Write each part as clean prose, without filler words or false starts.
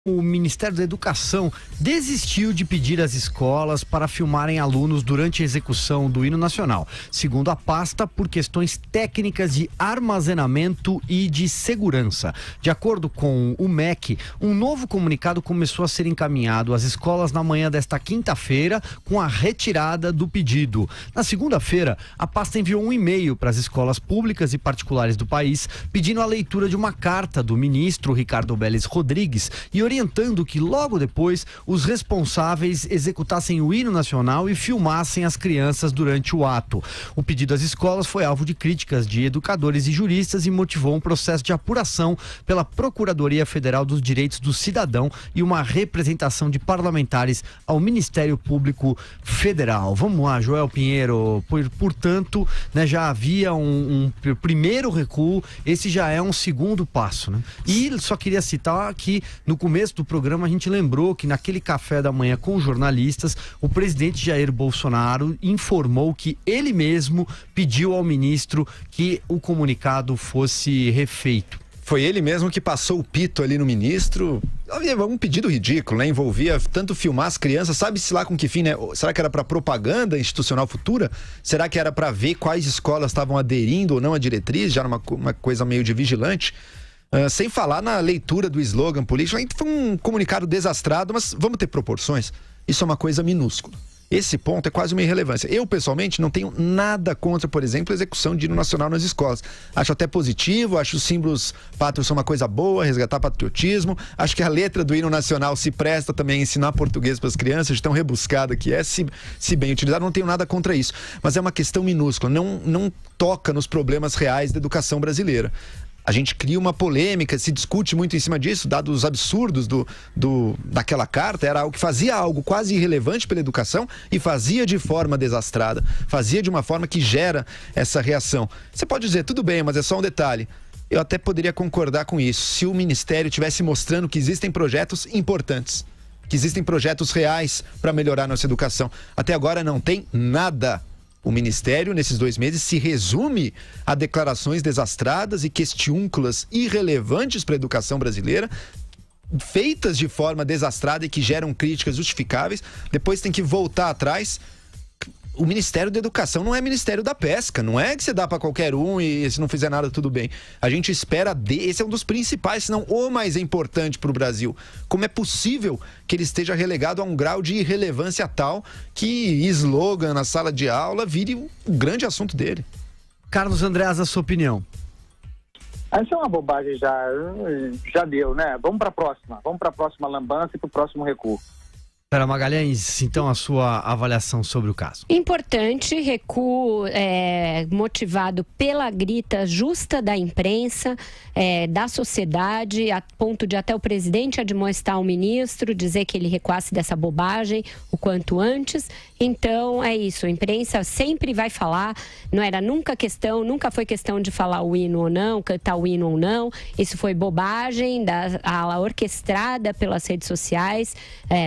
O Ministério da Educação desistiu de pedir às escolas para filmarem alunos durante a execução do hino nacional, segundo a pasta, por questões técnicas de armazenamento e de segurança. De acordo com o MEC, um novo comunicado começou a ser encaminhado às escolas na manhã desta quinta-feira, com a retirada do pedido. Na segunda-feira, a pasta enviou um e-mail para as escolas públicas e particulares do país, pedindo a leitura de uma carta do ministro Ricardo Vélez Rodrigues e orientando que logo depois os responsáveis executassem o hino nacional e filmassem as crianças durante o ato. O pedido às escolas foi alvo de críticas de educadores e juristas e motivou um processo de apuração pela Procuradoria Federal dos Direitos do Cidadão e uma representação de parlamentares ao Ministério Público Federal. Vamos lá, Joel Pinheiro. Portanto, né, já havia um primeiro recuo, esse já é um segundo passo, né? E só queria citar que no começo do programa a gente lembrou que naquele café da manhã com jornalistas, o presidente Jair Bolsonaro informou que ele mesmo pediu ao ministro que o comunicado fosse refeito. Foi ele mesmo que passou o pito ali no ministro. Um pedido ridículo, né? Envolvia tanto filmar as crianças, sabe-se lá com que fim, né? Será que era para propaganda institucional futura? Será que era para ver quais escolas estavam aderindo ou não à diretriz? Já era uma coisa meio de vigilante. Sem falar na leitura do slogan político. Foi um comunicado desastrado, mas vamos ter proporções. Isso é uma coisa minúscula. Esse ponto é quase uma irrelevância. Eu, pessoalmente, não tenho nada contra, por exemplo, a execução de hino nacional nas escolas. Acho até positivo, acho os símbolos pátrios são uma coisa boa, resgatar patriotismo. Acho que a letra do hino nacional se presta também a ensinar português para as crianças, de tão rebuscada que é, se bem utilizado, não tenho nada contra isso. Mas é uma questão minúscula, não toca nos problemas reais da educação brasileira. A gente cria uma polêmica, se discute muito em cima disso, dados os absurdos daquela carta. Era algo que fazia algo quase irrelevante pela educação e fazia de forma desastrada, fazia de uma forma que gera essa reação. Você pode dizer, tudo bem, mas é só um detalhe. Eu até poderia concordar com isso, se o Ministério estivesse mostrando que existem projetos importantes, que existem projetos reais para melhorar nossa educação. Até agora não tem nada. O Ministério, nesses 2 meses, se resume a declarações desastradas e questiúnculas irrelevantes para a educação brasileira, feitas de forma desastrada e que geram críticas justificáveis. Depois tem que voltar atrás. O Ministério da Educação não é Ministério da Pesca, não é que você dá para qualquer um e se não fizer nada tudo bem. A gente espera, esse é um dos principais, se não o mais importante para o Brasil. Como é possível que ele esteja relegado a um grau de irrelevância tal que slogan na sala de aula vire o grande assunto dele? Carlos Andreas, a sua opinião? Isso é uma bobagem, já deu, né? Vamos para a próxima lambança e para o próximo recuo. Sara Magalhães, então a sua avaliação sobre o caso. Importante, recuo motivado pela grita justa da imprensa, da sociedade, a ponto de até o presidente admoestar o ministro, dizer que ele recuasse dessa bobagem o quanto antes. Então é isso, a imprensa sempre vai falar, nunca foi questão de falar o hino ou não, cantar o hino ou não. Isso foi bobagem da ala orquestrada pelas redes sociais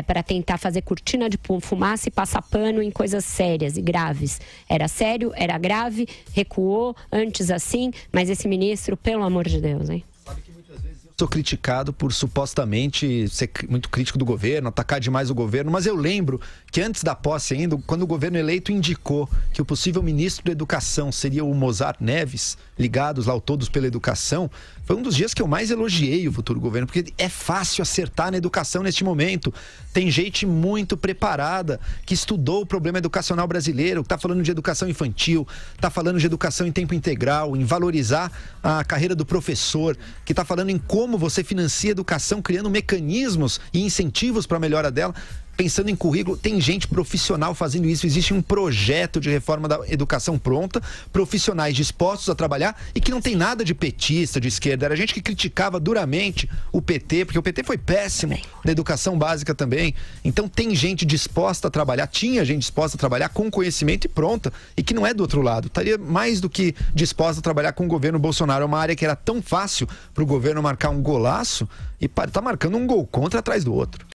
para tentar fazer cortina de fumaça e passar pano em coisas sérias e graves. Era sério, era grave, recuou antes assim, mas esse ministro, pelo amor de Deus, hein? Sabe que muitas vezes eu sou criticado por supostamente ser muito crítico do governo, atacar demais o governo, mas eu lembro que antes da posse ainda, quando o governo eleito indicou que o possível ministro da Educação seria o Mozar Neves, ligados lá ao Todos pela Educação, foi um dos dias que eu mais elogiei o futuro governo, porque é fácil acertar na educação neste momento. Tem gente muito preparada, que estudou o problema educacional brasileiro, que está falando de educação infantil, está falando de educação em tempo integral, em valorizar a carreira do professor, que está falando em como você financia a educação, criando mecanismos e incentivos para a melhora dela. Pensando em currículo, tem gente profissional fazendo isso, existe um projeto de reforma da educação pronta, profissionais dispostos a trabalhar e que não tem nada de petista, de esquerda. Era gente que criticava duramente o PT, porque o PT foi péssimo na educação básica também. Então tem gente disposta a trabalhar, tinha gente disposta a trabalhar com conhecimento e pronta, e que não é do outro lado. Estaria mais do que disposta a trabalhar com o governo Bolsonaro. É uma área que era tão fácil para o governo marcar um golaço e está marcando um gol contra atrás do outro.